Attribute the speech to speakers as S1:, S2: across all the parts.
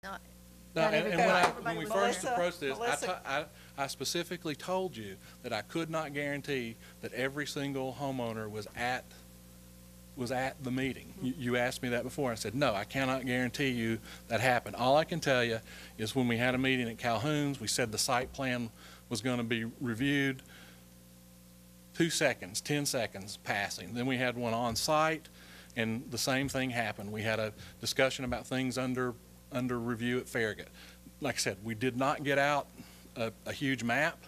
S1: Not,
S2: No,
S1: not
S2: and
S1: everybody.
S2: when we first approached this, I specifically told you that I could not guarantee that every single homeowner was at the meeting. You asked me that before. I said, no, I cannot guarantee you that happened. All I can tell you is when we had a meeting at Calhoun's, we said the site plan was going to be reviewed. 2 seconds, 10 seconds passing. Then we had one on site, and the same thing happened. We had a discussion about things under review at Farragut. Like I said, we did not get out a huge map.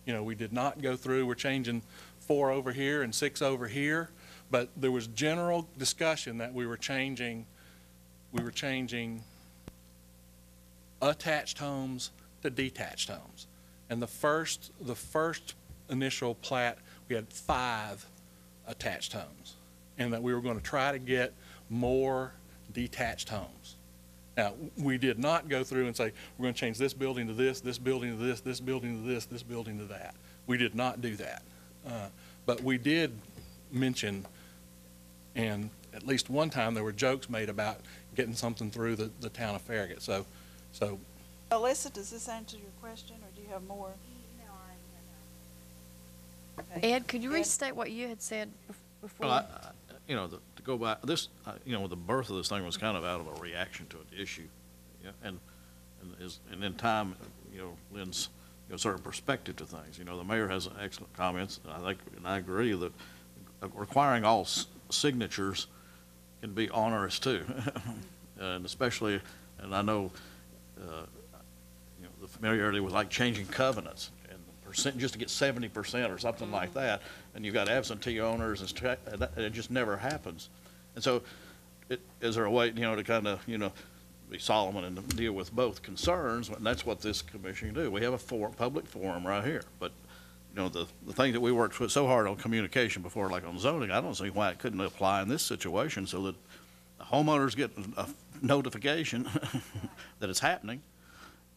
S2: We did not go through, we're changing 4 over here and 6 over here, but there was general discussion that we were changing attached homes to detached homes. And the first initial plat, we had 5 attached homes, and that we were going to try to get more detached homes. Now, we did not go through and say, we're going to change this building to this building to this building to this building to that. We did not do that. But we did mention, and at least one time there were jokes made about getting something through the town of Farragut. So.
S3: Alyssa, does this answer your question, or do you have more?
S1: No, Ed, could you restate what you had said before?
S4: Well, to go back, this, the birth of this thing was kind of out of a reaction to an issue, and in time, lends certain perspective to things. The mayor has excellent comments, and I agree that requiring all signatures can be onerous too, and especially, and I know, the familiarity with like changing covenants and percent just to get 70% or something like that, and you've got absentee owners, and it just never happens. And so, is there a way, to kind of, be Solomon and deal with both concerns? And that's what this commission can do. We have a public forum right here, but the thing that we worked with so hard on communication before, like on zoning, I don't see why it couldn't apply in this situation, so that the homeowners get a notification that it's happening,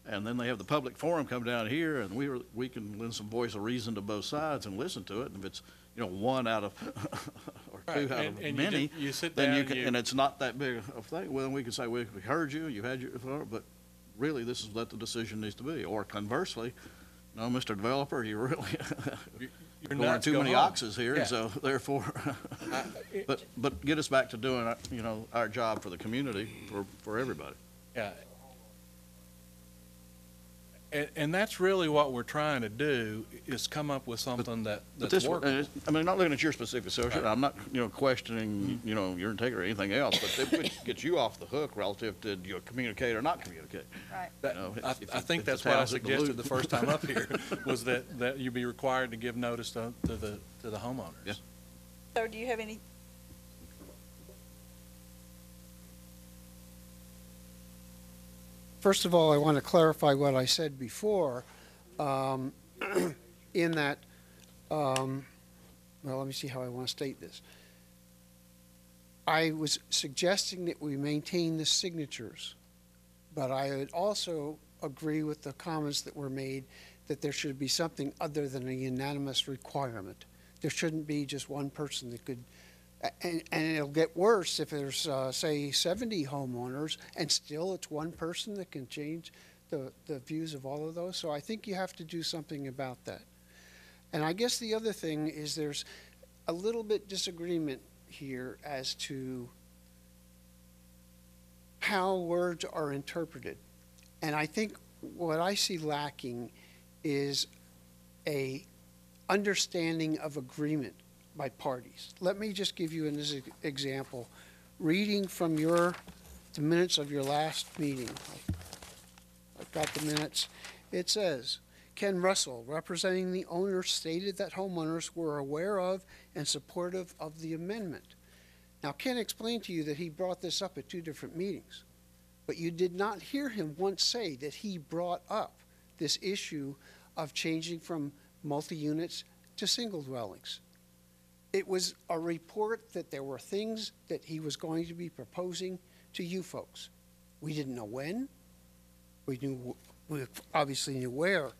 S4: and then they have the public forum come down here, and we can lend some voice of reason to both sides and listen to it. And if it's one out of or two out of many,
S2: you sit
S4: then
S2: down
S4: you can, and it's not that big of a thing. Well, then we can say we heard you, you had your, but really this is what the decision needs to be. Or conversely, no, Mr. Developer, you really you're going too many oxes here, yeah. So therefore, but get us back to doing our job for the community, for everybody.
S2: Yeah. And that's really what we're trying to do, is come up with something that's working.
S4: I mean, not looking at your specific associate. Right. I'm not, questioning, your integrity or anything else, but it would get you off the hook relative to communicate or not communicate.
S1: Right.
S2: I think that's what I suggested the first time up here, was that you be required to give notice to the homeowners.
S4: Yeah.
S3: So do you have any?
S5: First of all, I want to clarify what I said before, in that, well, let me see how I want to state this. I was suggesting that we maintain the signatures, but I would also agree with the comments that were made that there should be something other than a unanimous requirement. There shouldn't be just one person that could. And it'll get worse if there's, say, 70 homeowners, and still it's one person that can change the views of all of those. So I think you have to do something about that. And I guess the other thing is there's a little bit disagreement here as to how words are interpreted. And I think what I see lacking is a understanding of agreement by parties. Let me just give you an example. Reading from the minutes of your last meeting. I've got the minutes. It says, Ken Russell, representing the owner, stated that homeowners were aware of and supportive of the amendment. Now, Ken explained to you that he brought this up at 2 different meetings, but you did not hear him once say that he brought up this issue of changing from multi-units to single dwellings. It was a report that there were things that he was going to be proposing to you folks. We didn't know when. We obviously knew where,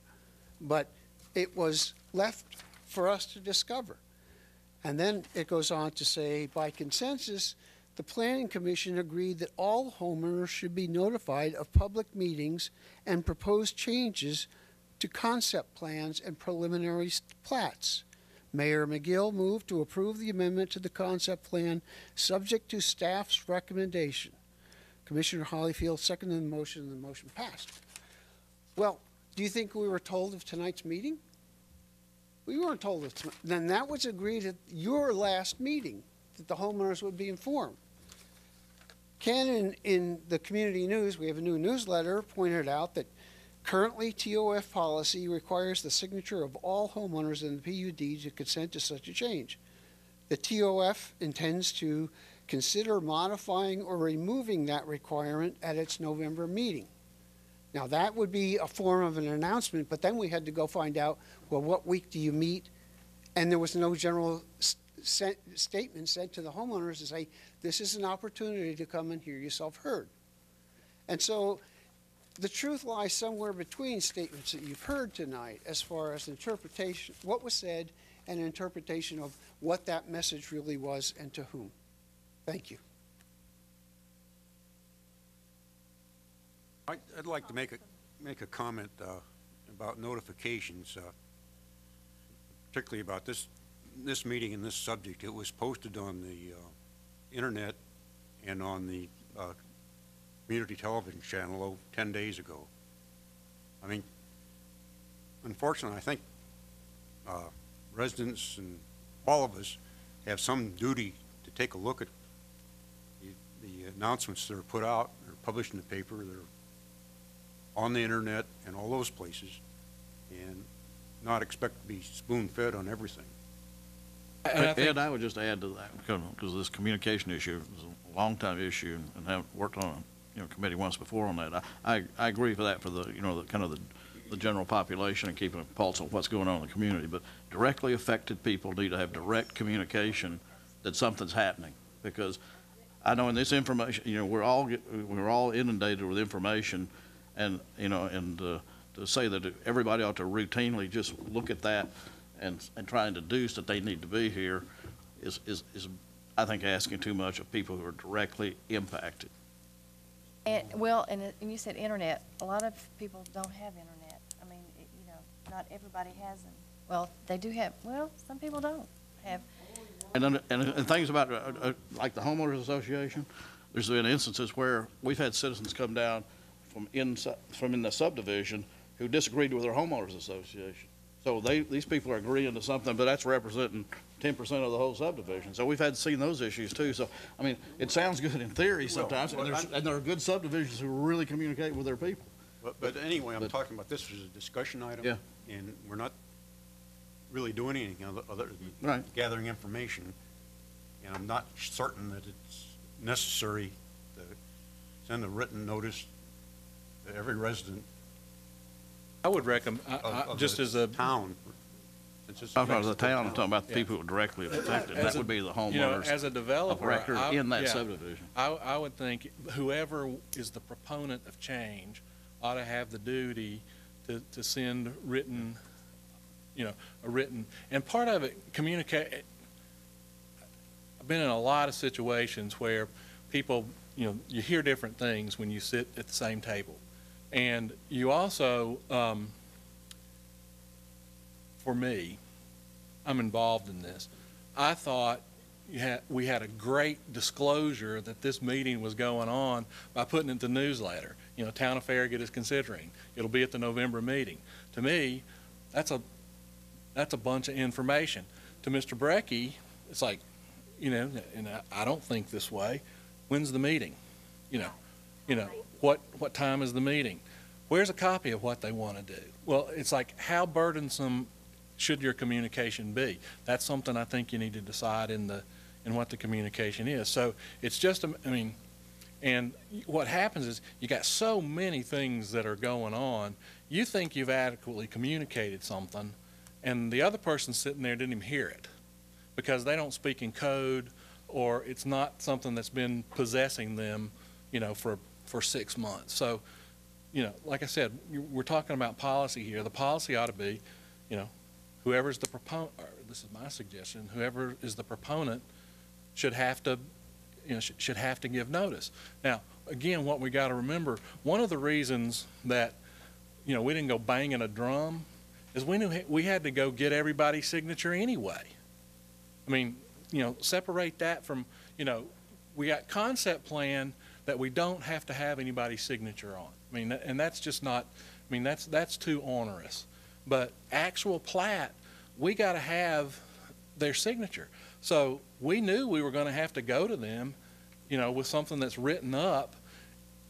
S5: but it was left for us to discover. And then it goes on to say, by consensus, The Planning Commission agreed that all homeowners should be notified of public meetings and proposed changes to concept plans and preliminary plats. Mayor McGill moved to approve the amendment to the concept plan, subject to staff's recommendation. Commissioner Hollyfield seconded the motion, and the motion passed. Well, do you think we were told of tonight's meeting? We weren't told of tonight. Then that was agreed at your last meeting, that the homeowners would be informed. Ken, in the community news, we have a new newsletter, pointed out that currently TOF policy requires the signature of all homeowners in the PUD to consent to such a change. The TOF intends to consider modifying or removing that requirement at its November meeting. Now, that would be a form of an announcement, but then we had to go find out, well, what week do you meet? And there was no general statement sent to the homeowners to say, this is an opportunity to come and hear yourself heard. And so the truth lies somewhere between statements that you've heard tonight as far as interpretation, what was said, and interpretation of what that message really was and to whom. Thank you.
S6: I'd like to make a comment about notifications, particularly about this meeting and this subject. It was posted on the internet and on the community television channel 10 days ago. I mean, unfortunately, I think residents and all of us have some duty to take a look at the announcements that are put out, they're published in the paper, they're on the internet and all those places, and not expect to be spoon-fed on everything.
S4: And I would just add to that, because this communication issue is a long-time issue, and have worked on a committee once before on that. I agree for that, for the the kind of the general population and keeping a pulse on what's going on in the community. But directly affected people need to have direct communication that something's happening, because I know in this information, we're all inundated with information, and to say that everybody ought to routinely just look at that and try and deduce that they need to be here is I think asking too much of people who are directly impacted.
S1: And, well, and you said internet. A lot of people don't have internet. I mean, not everybody has them. Well, they do have, well, some people don't have.
S4: And things about, like the homeowners association, there's been instances where we've had citizens come down from in the subdivision who disagreed with their homeowners association. So these people are agreeing to something, but that's representing 10% of the whole subdivision. So we've had seen those issues too. So, I mean, it sounds good in theory sometimes, and there are good subdivisions who really communicate with their people.
S6: But anyway, I'm talking about this as a discussion item.
S4: Yeah.
S6: And we're not really doing anything other than gathering information. And I'm not certain that it's necessary to send a written notice to every resident.
S2: I would recommend, just as a
S6: town.
S4: I'm talking about the town, I'm talking about the people who are directly affected. That would be the homeowners
S2: as a developer,
S4: of record in that subdivision.
S2: I would think whoever is the proponent of change ought to have the duty to send written, a written, and part of it, communicate. I've been in a lot of situations where people, you hear different things when you sit at the same table. And you also, for me, I'm involved in this. I thought we had a great disclosure that this meeting was going on by putting it in the newsletter. Town of Farragut is considering. It'll be at the November meeting. To me, that's a bunch of information. To Mr. Brecky, it's like, and I don't think this way. When's the meeting? What time is the meeting? Where's a copy of what they want to do? Well, it's like, how burdensome should your communication be? That's something I think you need to decide in what the communication is. So it's just, and what happens is you got so many things that are going on. You think you've adequately communicated something, and the other person sitting there didn't even hear it because they don't speak in code, or it's not something that's been possessing them, for 6 months. So, like I said, we're talking about policy here. The policy ought to be, whoever's the proponent, or this is my suggestion, whoever is the proponent should have to should have to give notice. Now, again, what we got to remember, one of the reasons that, we didn't go banging a drum is we knew we had to go get everybody's signature anyway. I mean, separate that from, we got concept plan that we don't have to have anybody's signature on. I mean, and that's just not, that's too onerous. But actual plat, we got to have their signature. So we knew we were going to have to go to them, with something that's written up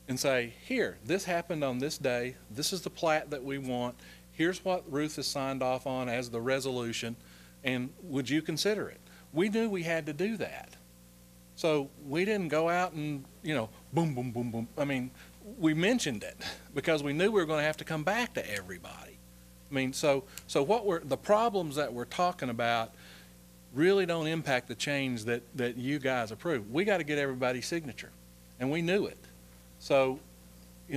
S2: and say, here, this happened on this day. This is the plat that we want. Here's what Ruth has signed off on as the resolution, and would you consider it? We knew we had to do that. So we didn't go out and, boom, boom, boom, boom. I mean, we mentioned it because we knew we were going to have to come back to everybody. I mean, so the problems that we're talking about really don't impact the change that you guys approved. We got to get everybody's signature, and we knew it. So, we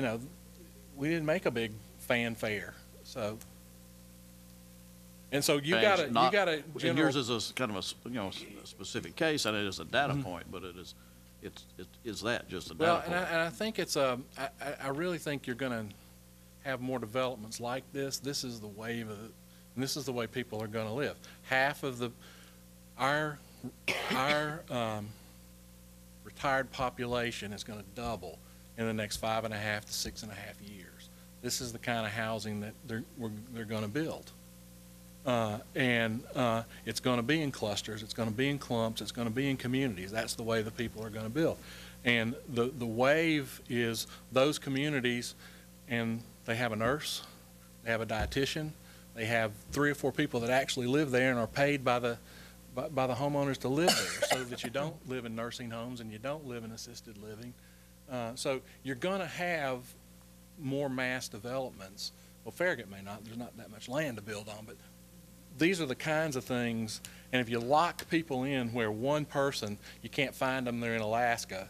S2: didn't make a big fanfare. So, and so you got to
S4: And yours is a kind of a specific case, and it is a data point, but it's that just a data point.
S2: And I think I really think you're going to have more developments like this. This is the wave of it, and this is the way people are going to live. Half of our retired population is going to double in the next 5.5 to 6.5 years. This is the kind of housing that they're going to build. And it's going to be in clusters, it's going to be in clumps, it's going to be in communities. That's the way the people are going to build. And the wave is those communities, and they have a nurse, they have a dietitian, they have 3 or 4 people that actually live there and are paid by the homeowners to live there, so that you don't live in nursing homes and you don't live in assisted living. So you're going to have more mass developments. Well, Farragut may not, there's not that much land to build on, but these are the kinds of things, and if you lock people in where one person, you can't find them, they're in Alaska,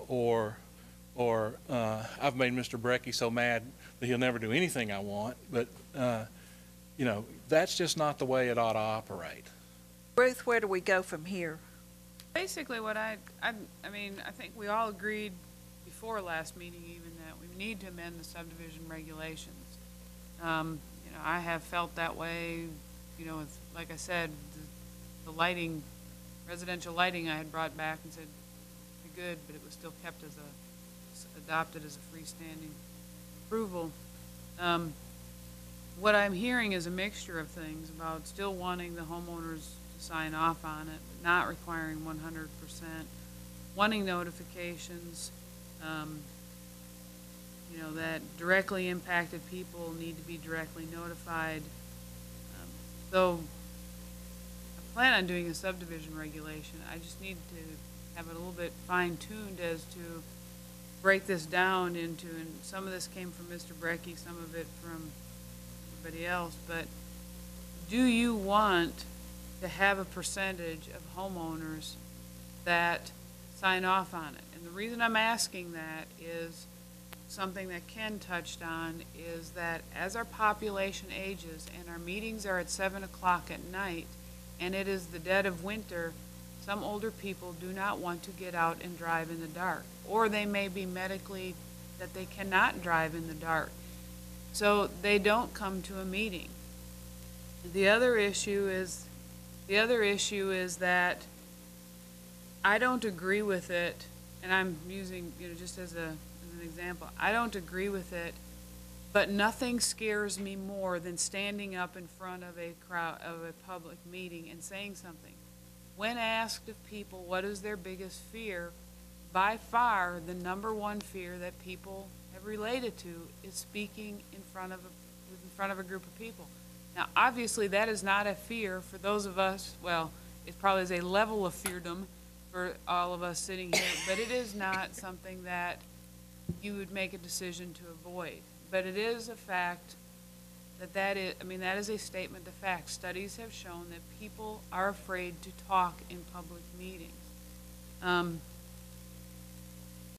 S2: or I've made Mr. Brecky so mad that he'll never do anything I want, but, that's just not the way it ought to operate.
S3: Ruth, where do we go from here?
S7: Basically what I think we all agreed before last meeting even that we need to amend the subdivision regulations. I have felt that way, like I said, the lighting, residential lighting I had brought back and said, good, but it was still kept as adopted as a freestanding approval. What I'm hearing is a mixture of things about still wanting the homeowners to sign off on it, but not requiring 100%, wanting notifications, that directly impacted people need to be directly notified. So I plan on doing a subdivision regulation. I just need to have it a little bit fine-tuned as to break this down into, and some of this came from Mr. Brecky, some of it from everybody else, but do you want to have a percentage of homeowners that sign off on it? And the reason I'm asking that is something that Ken touched on, is that as our population ages and our meetings are at 7 o'clock at night and it is the dead of winter, some older people do not want to get out and drive in the dark, or they may be medically that they cannot drive in the dark, so they don't come to a meeting. The other issue is that I don't agree with it, and I'm using, just as an example, I don't agree with it, but nothing scares me more than standing up in front of a crowd, of a public meeting, and saying something. When asked of people what is their biggest fear, by far the number one fear that people have related to is speaking in front of a group of people. Now, obviously, that is not a fear for those of us. Well, it probably is a level of feardom for all of us sitting here, but it is not something that you would make a decision to avoid. But it is a fact that is a statement of fact. Studies have shown that people are afraid to talk in public meetings.